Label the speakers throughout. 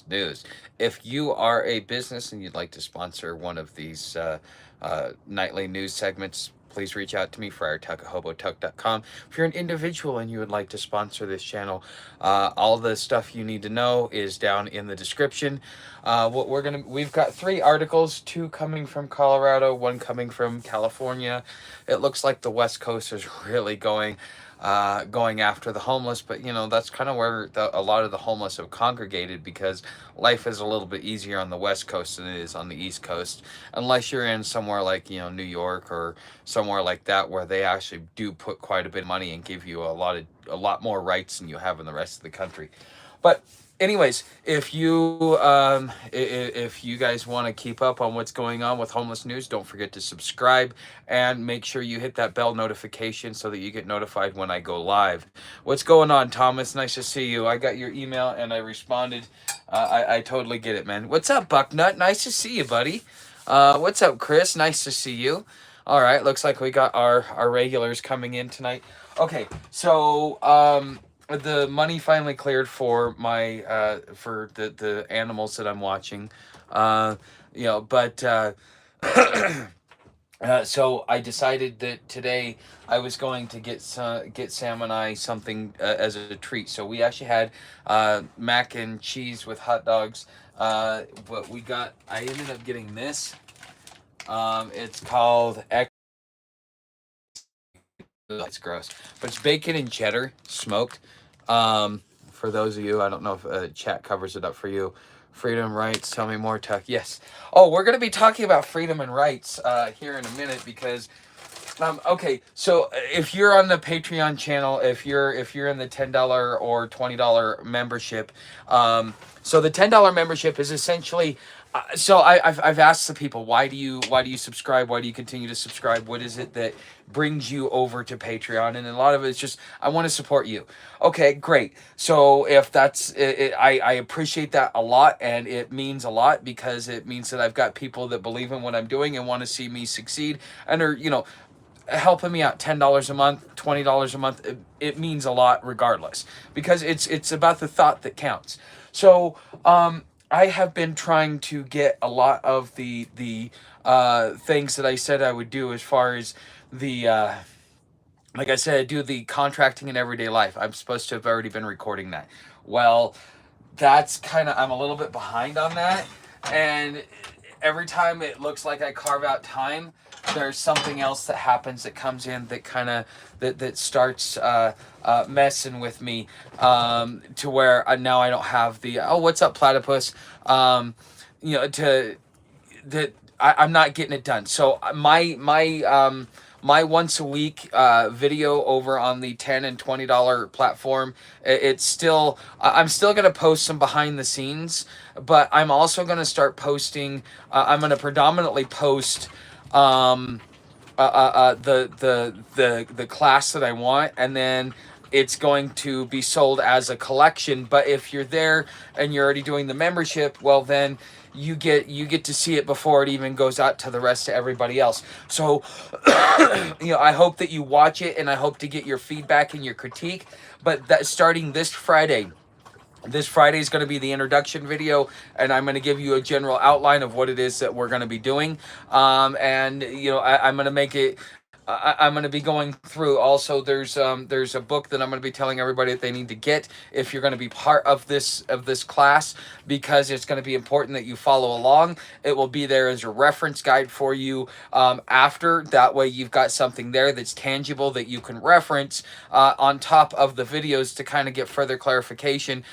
Speaker 1: News. If you are a business and you'd like to sponsor one of these nightly news segments, please reach out to me, friartuck@hobotuck.com. If you're an individual and you would like to sponsor this channel, all the stuff you need to know is down in the description. We've got 3 articles, 2 coming from Colorado, 1 coming from California. It looks like the West Coast is really going after the homeless, but that's kind of where a lot of the homeless have congregated, because life is a little bit easier on the West Coast than it is on the East Coast, unless you're in somewhere like New York or somewhere like that, where they actually do put quite a bit of money and give you a lot more rights than you have in the rest of the country. But anyways, if you guys want to keep up on what's going on with homeless news, don't forget to subscribe and make sure you hit that bell notification so that you get notified when I go live. What's going on, Thomas? Nice to see you. I got your email and I responded. I totally get it, man. What's up, Bucknut? Nice to see you, buddy. What's up, Chris? Nice to see you. All right, looks like we got our regulars coming in tonight. Okay, so the money finally cleared for my for the animals that I'm watching. But so I decided that today I was going to get Sam and I something as a treat. So we actually had mac and cheese with hot dogs. But I ended up getting this. It's called it's gross, but it's bacon and cheddar smoked. For those of you, I don't know if chat covers it up for you. Freedom, rights, tell me more, Tuck. Yes. Oh, we're going to be talking about freedom and rights here in a minute, because okay, so if you're on the Patreon channel, if you're in the $10 or $20 membership, so the $10 membership is essentially. So I've asked the people, why do you subscribe? Why do you continue to subscribe? What is it that brings you over to Patreon? And a lot of it's just, I want to support you. Okay, great. So if that's it, I appreciate that a lot, and it means a lot, because it means that I've got people that believe in what I'm doing and want to see me succeed, and are helping me out. $10 a month, $20 a month, it means a lot regardless, because it's about the thought that counts. So I have been trying to get a lot of the things that I said I would do, as far as the like I said, I do the contracting in everyday life. I'm supposed to have already been recording that. Well, that's kind of, I'm a little bit behind on that, and every time it looks like I carve out time, there's something else that happens that comes in that kind of that starts messing with me, to where now I don't have the, oh, what's up, platypus, to that I'm not getting it done. So my once a week video over on the $10 and $20 platform, it's still, I'm still going to post some behind the scenes, but I'm also going to start posting, I'm going to predominantly post the class that I want, and then it's going to be sold as a collection. But if you're there and you're already doing the membership, well, then you get to see it before it even goes out to the rest of everybody else. So I hope that you watch it, and I hope to get your feedback and your critique. But that, starting this Friday is going to be the introduction video, and I'm going to give you a general outline of what it is that we're going to be doing. And I'm going to make it. I'm going to be going through. Also, there's a book that I'm going to be telling everybody that they need to get if you're going to be part of this class, because it's going to be important that you follow along. It will be there as a reference guide for you after. That way, you've got something there that's tangible that you can reference on top of the videos to kind of get further clarification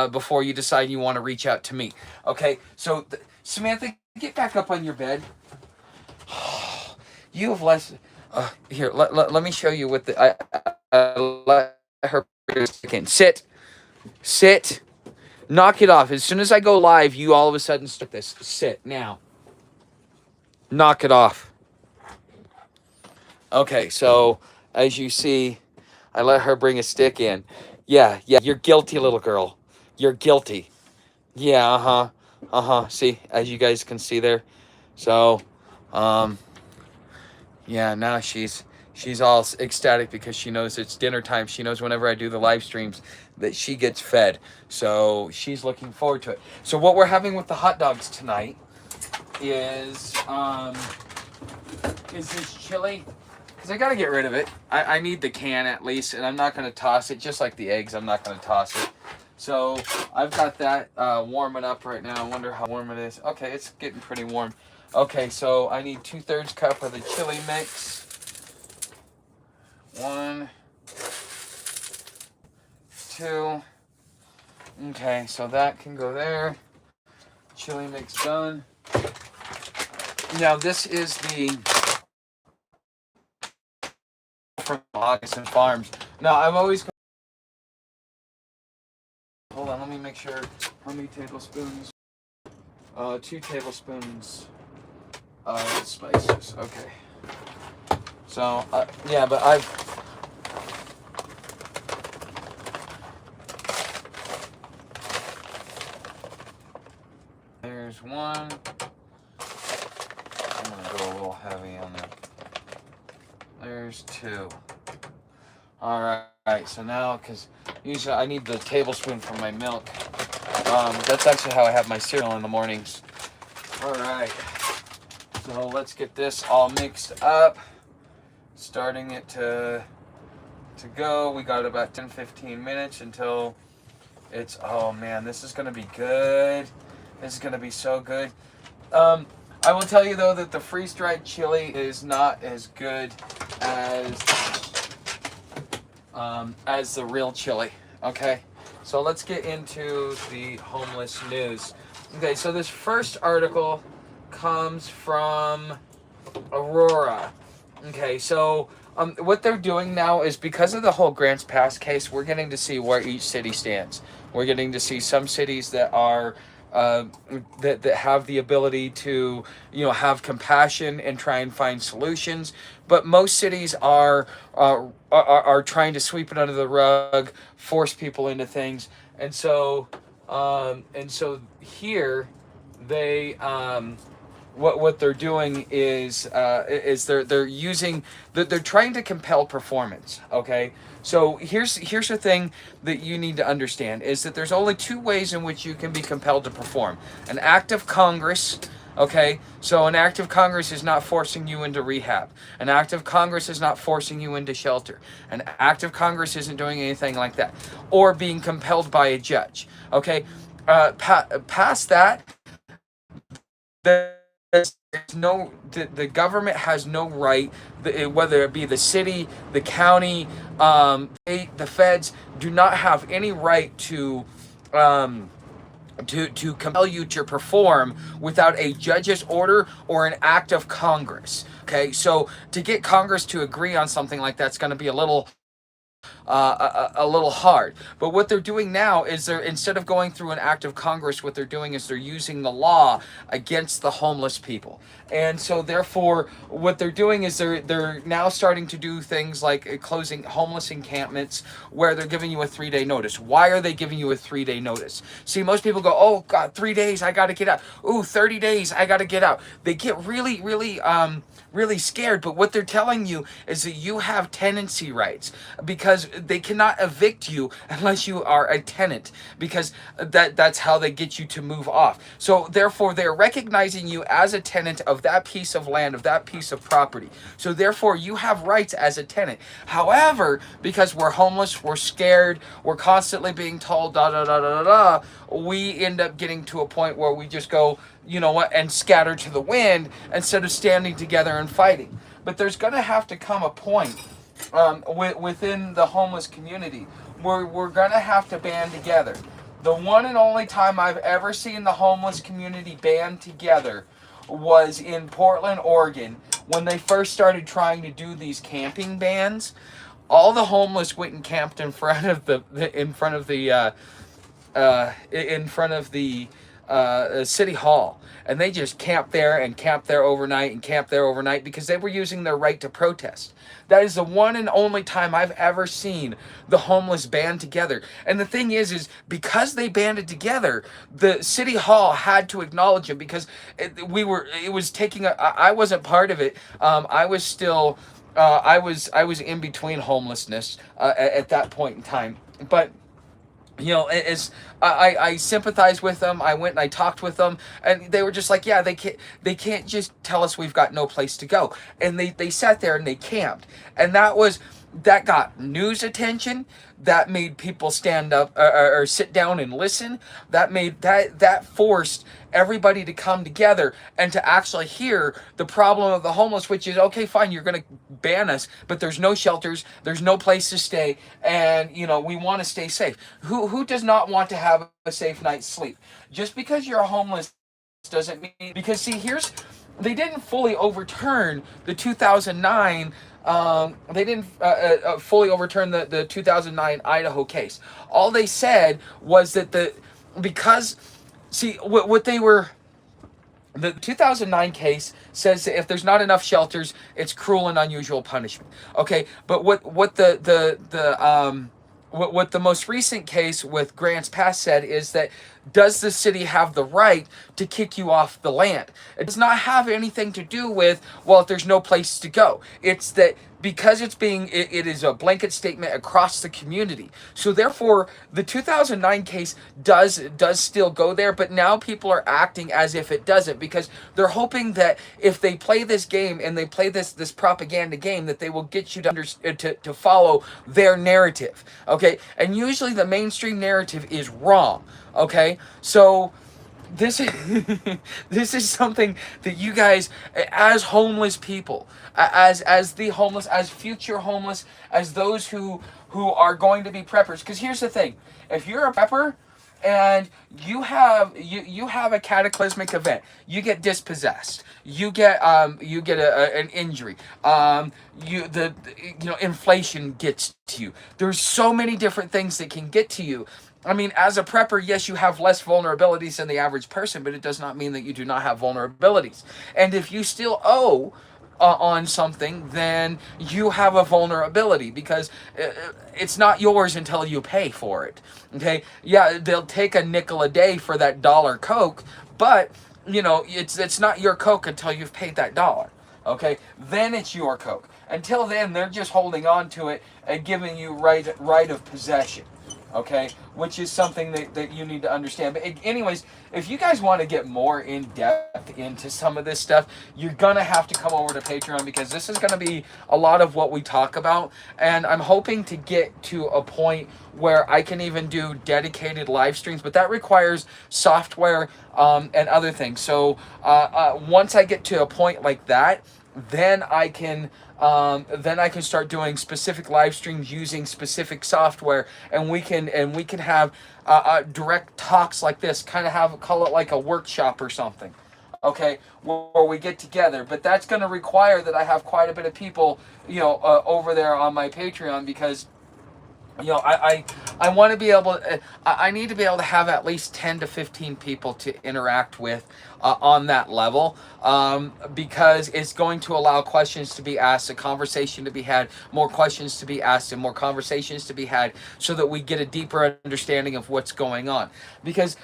Speaker 1: before you decide you want to reach out to me. Okay, so Samantha, get back up on your bed. You have less. Here, let me show you what I let her again. Sit, knock it off. As soon as I go live, you all of a sudden start this. Sit now. Knock it off. Okay, so as you see, I let her bring a stick in. Yeah, you're guilty, little girl. You're guilty. Yeah, See, as you guys can see there. So, yeah, now she's She's all ecstatic because she knows it's dinner time. She knows whenever I do the live streams that she gets fed. So she's looking forward to it. So what we're having with the hot dogs tonight is this chili. Because I got to get rid of it. I need the can at least, and I'm not going to toss it. Just like the eggs, I'm not going to toss it. So I've got that warming up right now. I wonder how warm it is. Okay, it's getting pretty warm. Okay, so I need 2/3 cup of the chili mix. 1, 2. Okay, so that can go there. Chili mix done. Now this is the from August and Farms. Now I'm always. Hold on, let me make sure. How many tablespoons? 2 tablespoons of spices. Okay. So yeah, but there's 1. I'm gonna go a little heavy on that. There's 2. All right. So now, because usually I need the tablespoon for my milk. That's actually how I have my cereal in the mornings. All right. So let's get this all mixed up. Starting it to go. We got about 10-15 minutes until it's. Oh man, this is gonna be good. This is gonna be so good. I will tell you though that the freeze-dried chili is not as good as the real chili. Okay, so let's get into the homeless news. Okay, so this first article comes from Aurora. Okay, so what they're doing now is because of the whole Grants Pass case, we're getting to see where each city stands. We're getting to see some cities that are that have the ability to, have compassion and try and find solutions, but most cities are trying to sweep it under the rug, force people into things, and so here they. What they're doing is they're trying to compel performance. Okay, so here's the thing that you need to understand is that there's only 2 ways in which you can be compelled to perform: an act of Congress. Okay, so an act of Congress is not forcing you into rehab. An act of Congress is not forcing you into shelter. An act of Congress isn't doing anything like that, or being compelled by a judge. Okay, past that. The government has no right, whether it be the city, the county, the feds, do not have any right to compel you to perform without a judge's order or an act of Congress. Okay, so to get Congress to agree on something like that's going to be a little hard. But what they're doing now is they're, instead of going through an act of Congress, what they're doing is they're using the law against the homeless people. And so therefore what they're doing is they're now starting to do things like closing homeless encampments where they're giving you a 3-day notice. Why are they giving you a 3-day notice? See, most people go, oh God, 3 days, I got to get out. Ooh, 30 days, I got to get out. They get really scared, but what they're telling you is that you have tenancy rights because they cannot evict you unless you are a tenant, because that's how they get you to move off. So therefore they're recognizing you as a tenant of that piece of land, of that piece of property. So therefore you have rights as a tenant. However, because we're homeless, we're scared, we're constantly being told da da da da da, we end up getting to a point where we just go, you know what, and scatter to the wind instead of standing together and fighting. But there's going to have to come a point within the homeless community where we're going to have to band together. The one and only time I've ever seen the homeless community band together was in Portland, Oregon, when they first started trying to do these camping bans. All the homeless went and camped in front of the City Hall, and they just camped there overnight because they were using their right to protest. That is the one and only time I've ever seen the homeless band together. And the thing is because they banded together, the City Hall had to acknowledge it, because I wasn't part of it. I was still I was in between homelessness at that point in time, but you know, I sympathize with them. I went and I talked with them, and they were just like, yeah, they can't just tell us we've got no place to go, and they sat there and they camped, and that got news attention. That made people stand up or sit down and listen. That forced everybody to come together and to actually hear the problem of the homeless, which is, okay, fine, you're going to ban us, but there's no shelters, there's no place to stay, and you know, we want to stay safe. Who does not want to have a safe night's sleep? Just because you're homeless doesn't mean, because see, here's, they didn't fully overturn the 2009, they didn't fully overturn the 2009 Idaho case. All they said was that because, see, what they were, the 2009 case says that if there's not enough shelters, it's cruel and unusual punishment. Okay, but what the most recent case with Grants Pass said is that, does the city have the right to kick you off the land? It does not have anything to do with, well, if there's no place to go. It's that because it is a blanket statement across the community. So therefore, the 2009 case does still go there, but now people are acting as if it doesn't, because they're hoping that if they play this game and they play this propaganda game, that they will get you to follow their narrative. Okay, and usually the mainstream narrative is wrong. Okay, so this this is something that you guys, as homeless people, as the homeless, as future homeless, as those who are going to be preppers, because here's the thing: if you're a prepper and you have a cataclysmic event, you get dispossessed, you get an injury, inflation gets to you, there's so many different things that can get to you. I mean, as a prepper, yes, you have less vulnerabilities than the average person, but it does not mean that you do not have vulnerabilities. And if you still owe on something, then you have a vulnerability, because it's not yours until you pay for it. Okay? Yeah, they'll take a nickel a day for that dollar Coke, but you know, it's not your Coke until you've paid that dollar. Okay? Then it's your Coke. Until then, they're just holding on to it and giving you right of possession. Okay, which is something that you need to understand. But anyways, if you guys want to get more in depth into some of this stuff, you're gonna have to come over to Patreon, because this is gonna be a lot of what we talk about, and I'm hoping to get to a point where I can even do dedicated live streams, but that requires software and other things. So once I get to a point like that, then I can start doing specific live streams using specific software, and we can have direct talks like this, call it like a workshop or something. Okay, where we get together, but that's going to require that I have quite a bit of people, over there on my Patreon, because I want to be able, I need to be able to have at least 10 to 15 people to interact with on that level, because it's going to allow questions to be asked, a conversation to be had, more questions to be asked, and more conversations to be had, so that we get a deeper understanding of what's going on. Because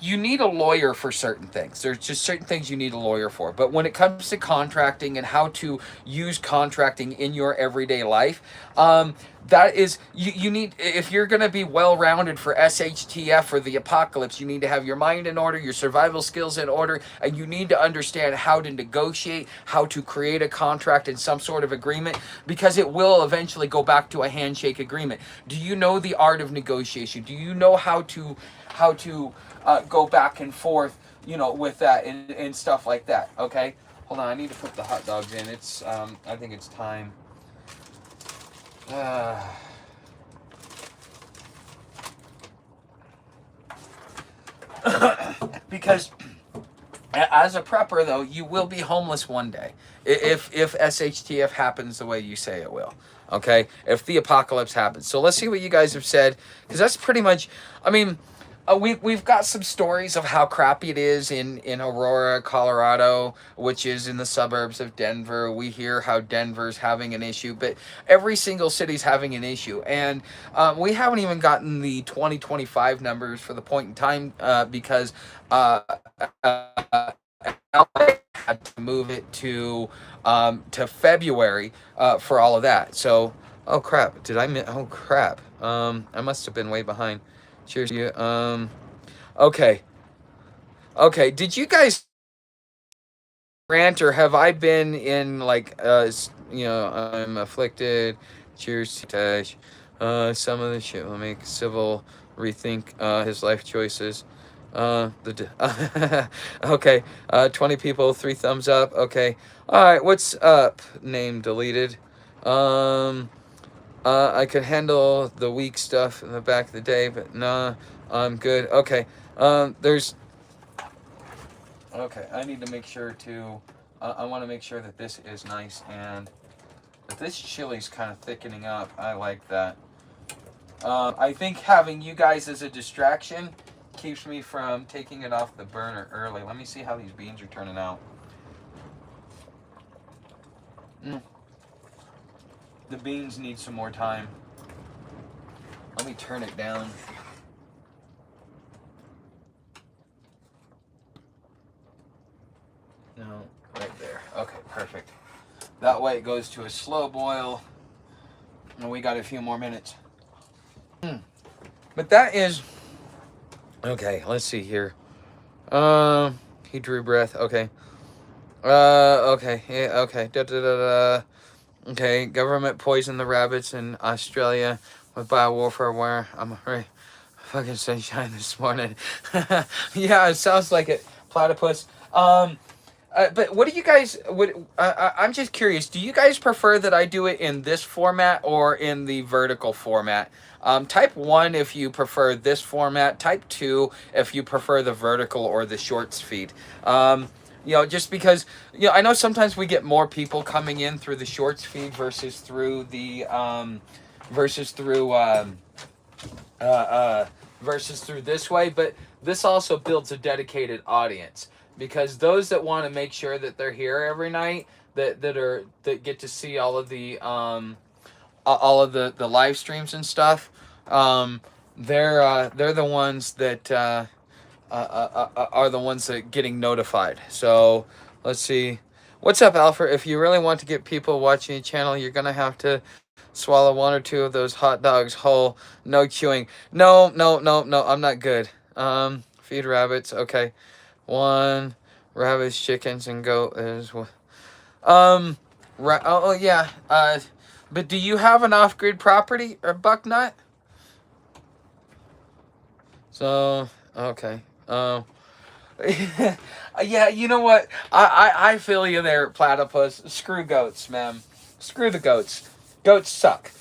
Speaker 1: you need a lawyer for certain things. There's just certain things you need a lawyer for. But when it comes to contracting and how to use contracting in your everyday life, that is, you need, if you're going to be well-rounded for SHTF or the apocalypse, you need to have your mind in order, your survival skills in order, and you need to understand how to negotiate, how to create a contract and some sort of agreement, because it will eventually go back to a handshake agreement. Do you know the art of negotiation? Do you know how to go back and forth, with that and stuff like that? Okay, hold on, I need to put the hot dogs in. It's I think it's time. Because as a prepper, though, you will be homeless one day if SHTF happens the way you say it will. Okay, if the apocalypse happens. So let's see what you guys have said, because that's pretty much, I mean, we've got some stories of how crappy it is in Aurora, Colorado, which is in the suburbs of Denver. We hear how Denver's having an issue, but every single city's having an issue. And we haven't even gotten the 2025 numbers for the point in time, because LA had to move it to February for all of that. So, oh crap, oh crap. I must have been way behind. Cheers to you. Okay. Okay, did you guys rant, or have I been in like I'm afflicted. Cheers to Tash. Some of the shit will make Civil rethink his life choices. Okay. 20 people, 3 thumbs up. Okay. All right. What's up? Name deleted. Um. I could handle the weak stuff in the back of the day, but nah, I'm good. Okay. There's. Okay. I need to make sure to. I want to make sure that this is nice, and if this chili's kind of thickening up. I like that. I think having you guys as a distraction keeps me from taking it off the burner early. Let me see how these beans are turning out. The beans need some more time. Let me turn it down. No, right there. Okay, perfect. That way it goes to a slow boil, and we got a few more minutes. But that is okay. Let's see here. He drew breath. Okay. Okay. Yeah. Okay. Da da da da. Okay. Government poisoned the rabbits in Australia with biowarfare. I'm already fucking sunshine this morning. Yeah, it sounds like it. Platypus. But what do you guys? I'm just curious. Do you guys prefer that I do it in this format or in the vertical format? Type 1 if you prefer this format. Type 2 if you prefer the vertical or the shorts feed. Just because I know sometimes we get more people coming in through the shorts feed versus through the versus through this way, but this also builds a dedicated audience, because those that want to make sure that they're here every night, that get to see all of the the live streams and stuff, they're the ones that are the ones that getting notified. So let's see. What's up, Alfred? If you really want to get people watching your channel, you're gonna have to swallow 1 or 2 of those hot dogs whole. No chewing. No. I'm not good. Feed rabbits. Okay. 1 rabbits, chickens, and goat is. Yeah. But do you have an off-grid property or bucknut? So okay. Yeah, you know what? I feel you there, platypus. Screw goats, man. Screw the goats. Goats suck.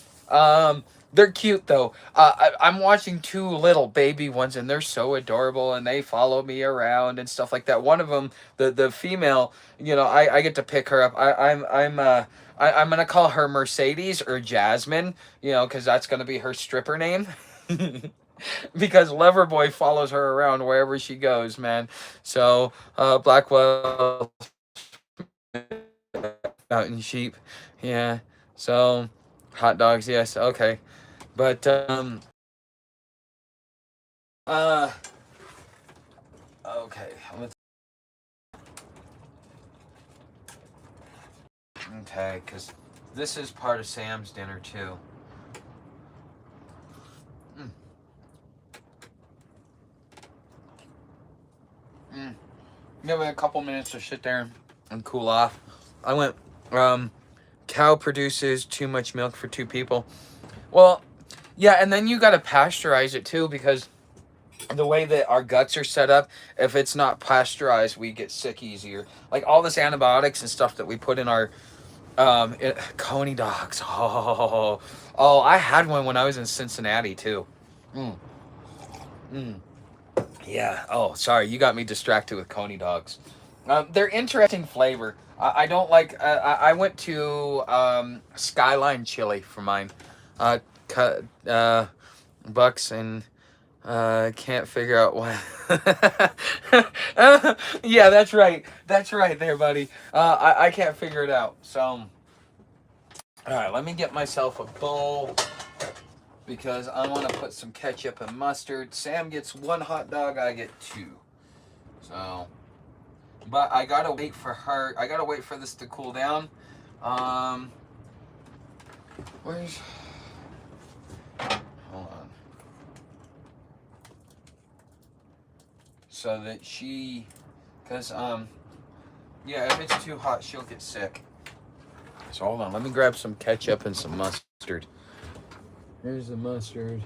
Speaker 1: They're cute though. I'm watching 2 little baby ones, and they're so adorable, and they follow me around and stuff like that. One of them, the female, I get to pick her up. I'm gonna call her Mercedes or Jasmine, because that's gonna be her stripper name. Because Loverboy follows her around wherever she goes, man. So, Blackwell, mountain sheep, yeah. So, hot dogs, yes, okay. But, okay. Okay, because this is part of Sam's dinner, too. Give me a couple minutes to sit there and cool off. I went, cow produces too much milk for 2 people. Well, yeah, and then you got to pasteurize it too, because the way that our guts are set up, if it's not pasteurized, we get sick easier. Like all this antibiotics and stuff that we put in our Coney dogs. Oh, I had one when I was in Cincinnati too. Yeah. Oh, sorry, you got me distracted with Coney dogs. They're interesting flavor. I don't like. I went to Skyline Chili for mine. Cut bucks, and can't figure out why. Yeah, that's right. That's right there, buddy. I can't figure it out. So, all right, let me get myself a bowl, because I want to put some ketchup and mustard. Sam gets 1 hot dog, I get 2. So, But I gotta wait for her. I gotta wait for this to cool down. Where's... Hold on. So that she... Because, yeah, if it's too hot, she'll get sick. So hold on. Let me grab some ketchup and some mustard. Here's the mustard.